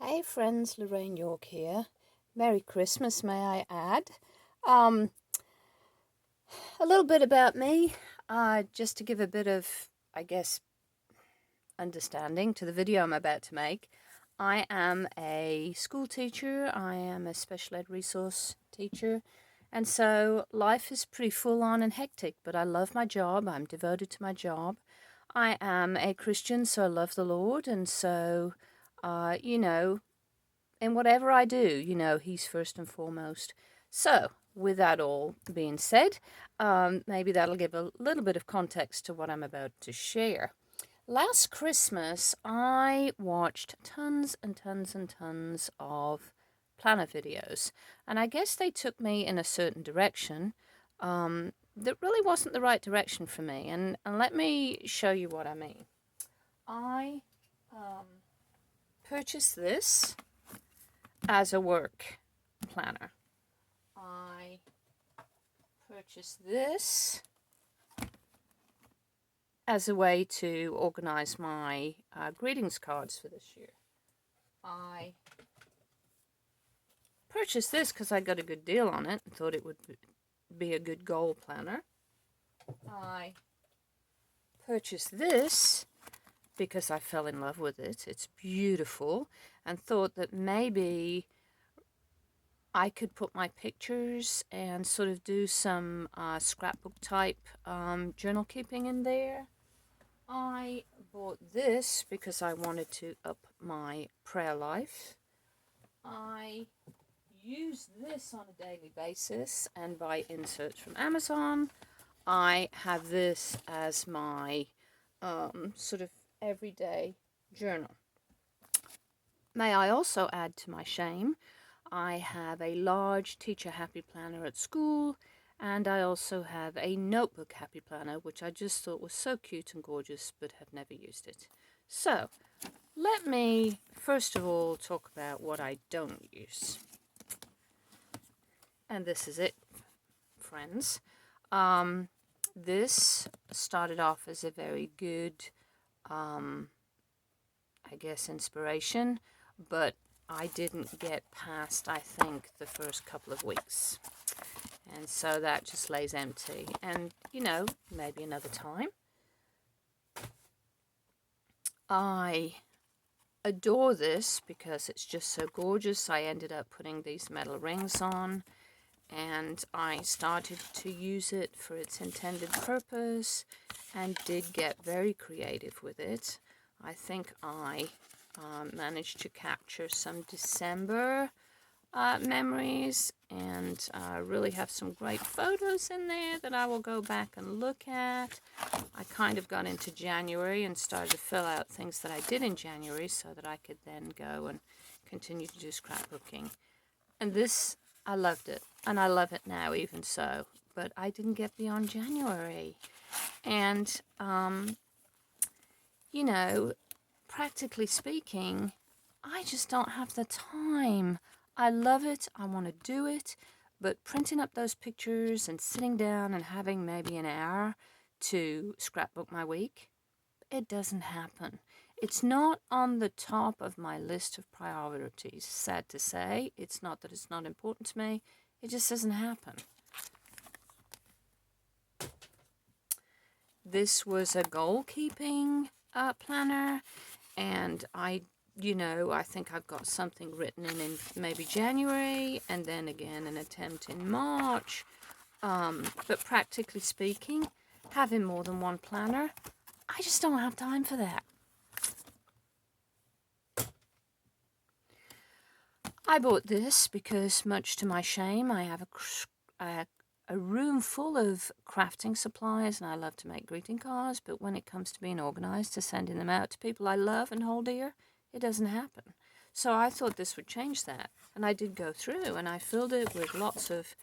Hey friends, Lorraine York here. Merry Christmas, may I add. A little bit about me, just to give a bit of, I guess, understanding to the video I'm about to make. I am a school teacher, I am a special ed resource teacher, and so life is pretty full on and hectic, but I love my job, I'm devoted to my job. I am a Christian, so I love the Lord, and so, in whatever I do, he's first and foremost. So, with that all being said, maybe that'll give a little bit of context to what I'm about to share. Last Christmas, I watched tons and tons and tons of planner videos, and I guess they took me in a certain direction that really wasn't the right direction for me. And let me show you what I mean. I purchased this as a work planner. I purchased this as a way to organize my greetings cards for this year. I purchased this because I got a good deal on it and thought it would be a good goal planner. I purchased this because I fell in love with it. It's beautiful, and thought that maybe I could put my pictures and sort of do some scrapbook type journal keeping in there. I bought this because I wanted to up my prayer life. I use this on a daily basis and buy inserts from Amazon. I have this as my sort of everyday journal. May I also add to my shame, I have a large teacher happy planner at school, and I also have a notebook happy planner, which I just thought was so cute and gorgeous, but have never used it. So, let me first of all talk about what I don't use. And this is it, friends. This started off as a very good, I guess, inspiration, but I didn't get past, I think, the first couple of weeks. And so that just lays empty. And, maybe another time. I adore this because it's just so gorgeous. I ended up putting these metal rings on, and I started to use it for its intended purpose and did get very creative with it. I think I managed to capture some December memories and really have some great photos in there that I will go back and look at. I kind of got into January and started to fill out things that I did in January so that I could then go and continue to do scrapbooking. And this, I loved it, and I love it now even so, but I didn't get beyond January. And, practically speaking, I just don't have the time. I love it, I want to do it, but printing up those pictures and sitting down and having maybe an hour to scrapbook my week, it doesn't happen. It's not on the top of my list of priorities, sad to say. It's not that it's not important to me, it just doesn't happen. This was a goal-keeping planner, and I think I've got something written in maybe January, and then again an attempt in March. But practically speaking, having more than one planner, I just don't have time for that. I bought this because, much to my shame, I have a room full of crafting supplies, and I love to make greeting cards, but when it comes to being organized, to sending them out to people I love and hold dear, it doesn't happen. So I thought this would change that, and I did go through, and I filled it with lots of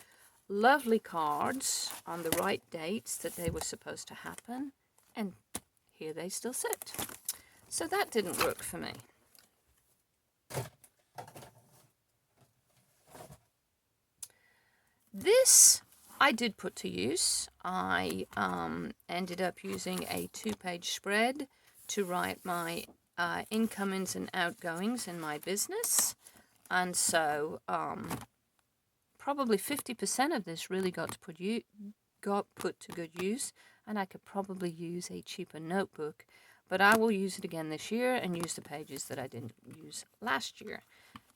lovely cards on the right dates that they were supposed to happen, and here they still sit. So that didn't work for me. This I did put to use. I ended up using a 2-page spread to write my incomings and outgoings in my business. And so probably 50% of this really got put to good use, and I could probably use a cheaper notebook, but I will use it again this year and use the pages that I didn't use last year.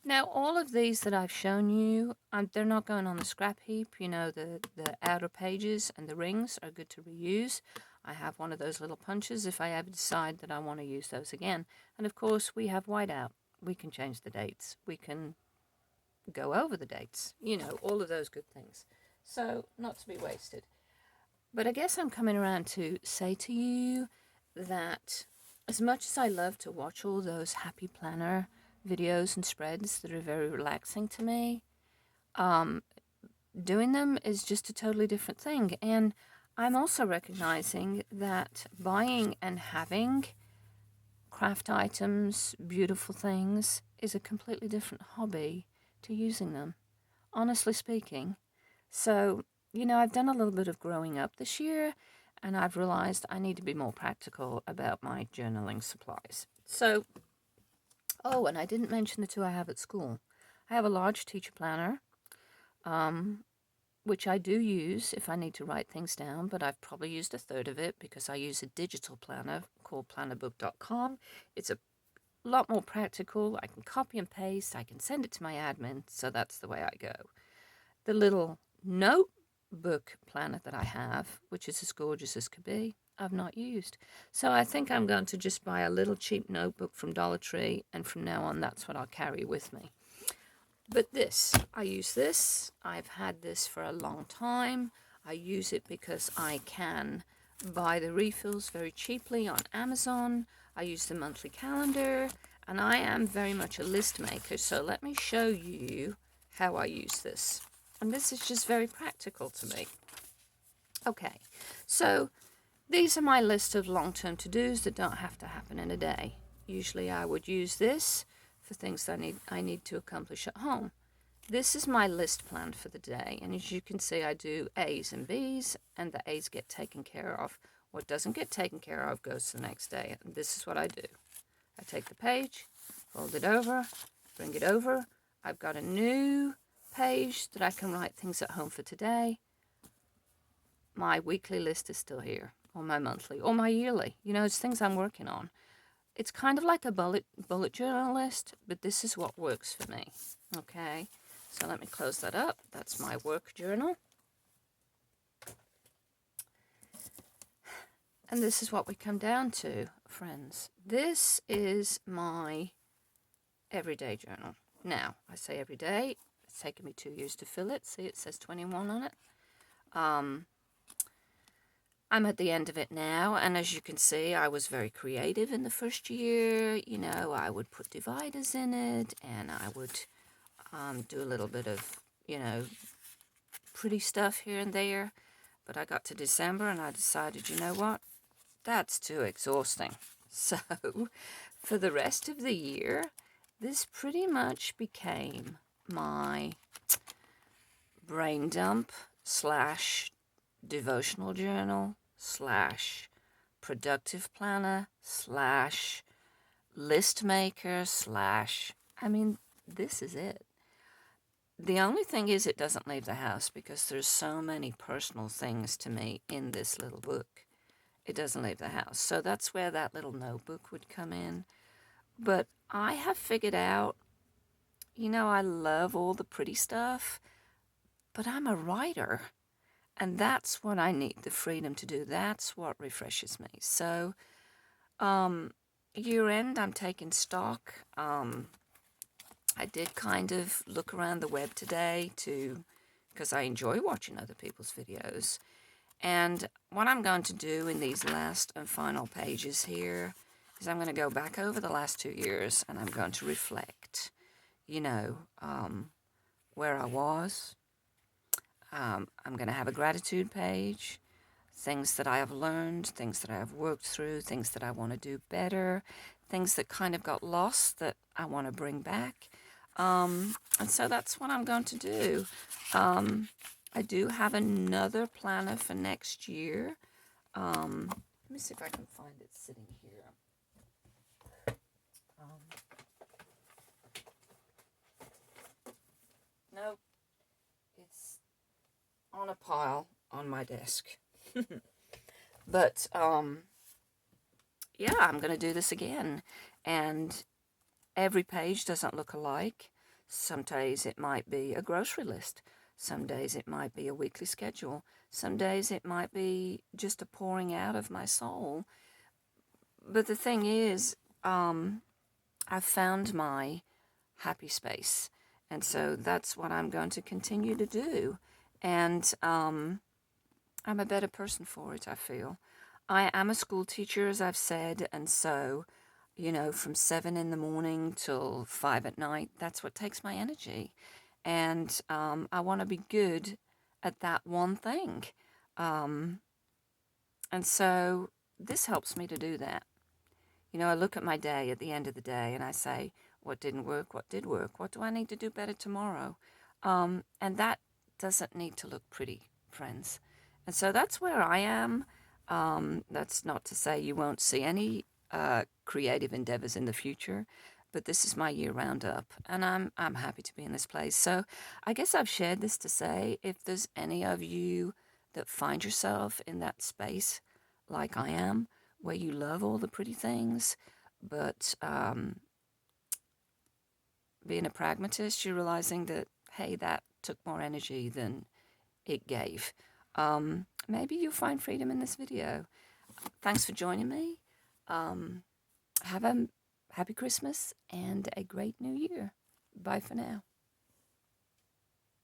Now, all of these that I've shown you, they're not going on the scrap heap. You know, the outer pages and the rings are good to reuse. I have one of those little punches if I ever decide that I want to use those again. And of course, we have whiteout. We can change the dates. We can go over the dates. You know, all of those good things. So, not to be wasted. But I guess I'm coming around to say to you that as much as I love to watch all those happy planner videos and spreads that are very relaxing to me, doing them is just a totally different thing. And I'm also recognizing that buying and having craft items, beautiful things, is a completely different hobby to using them, honestly speaking. So, you know, I've done a little bit of growing up this year, and I've realized I need to be more practical about my journaling supplies. So, oh, and I didn't mention the two I have at school. I have a large teacher planner, which I do use if I need to write things down, but I've probably used a third of it because I use a digital planner called plannerbook.com. It's a lot more practical. I can copy and paste. I can send it to my admin, so that's the way I go. The little notebook planner that I have, which is as gorgeous as could be, I've not used. So I think I'm going to just buy a little cheap notebook from Dollar Tree, and from now on that's what I'll carry with me. But this, I use this. I've had this for a long time. I use it because I can buy the refills very cheaply on Amazon. I use the monthly calendar, and I am very much a list maker. So let me show you how I use this. And this is just very practical to me. Okay, so these are my list of long-term to-dos that don't have to happen in a day. Usually I would use this for things that I need to accomplish at home. This is my list plan for the day, and as you can see, I do A's and B's, and the A's get taken care of. What doesn't get taken care of goes to the next day, and this is what I do. I take the page, fold it over, bring it over. I've got a new page that I can write things at home for today. My weekly list is still here, or my monthly, or my yearly. You know, it's things I'm working on. It's kind of like a bullet journal list, but this is what works for me. Okay, so let me close that up. That's my work journal. And this is what we come down to, friends. This is my everyday journal. Now, I say every day. It's taken me 2 years to fill it. See, it says 21 on it. I'm at the end of it now, and as you can see, I was very creative in the first year. You know, I would put dividers in it, and I would do a little bit of, you know, pretty stuff here and there. But I got to December, and I decided, you know what? That's too exhausting. So, for the rest of the year, this pretty much became my brain dump / devotional journal / productive planner / list maker / I mean, this is it. The only thing is it doesn't leave the house because there's so many personal things to me in this little book. It doesn't leave the house. So that's where that little notebook would come in. But I have figured out, you know, I love all the pretty stuff, but I'm a writer. And that's what I need the freedom to do. That's what refreshes me. So, year end, I'm taking stock. I did kind of look around the web today because I enjoy watching other people's videos. And what I'm going to do in these last and final pages here is I'm going to go back over the last 2 years, and I'm going to reflect, you know, where I was. I'm going to have a gratitude page, things that I have learned, things that I have worked through, things that I want to do better, things that kind of got lost that I want to bring back. And so that's what I'm going to do. I do have another planner for next year. Let me see if I can find it sitting here. pile on my desk. But, yeah, I'm going to do this again. And every page doesn't look alike. Some days it might be a grocery list. Some days it might be a weekly schedule. Some days it might be just a pouring out of my soul. But the thing is, I've found my happy space. And so that's what I'm going to continue to do. And I'm a better person for it, I feel. I am a school teacher, as I've said, and so, you know, from 7 in the morning till 5 at night, that's what takes my energy. And I want to be good at that one thing. And so this helps me to do that. You know, I look at my day at the end of the day and I say, what didn't work, what did work, what do I need to do better tomorrow? And that doesn't need to look pretty, friends. And so that's where I am. That's not to say you won't see any creative endeavors in the future, but this is my year roundup, and I'm happy to be in this place. So I guess I've shared this to say, if there's any of you that find yourself in that space like I am, where you love all the pretty things, but being a pragmatist, you're realizing that, hey, that took more energy than it gave. Maybe you'll find freedom in this video. Thanks for joining me. Have a happy Christmas and a great new year. Bye for now.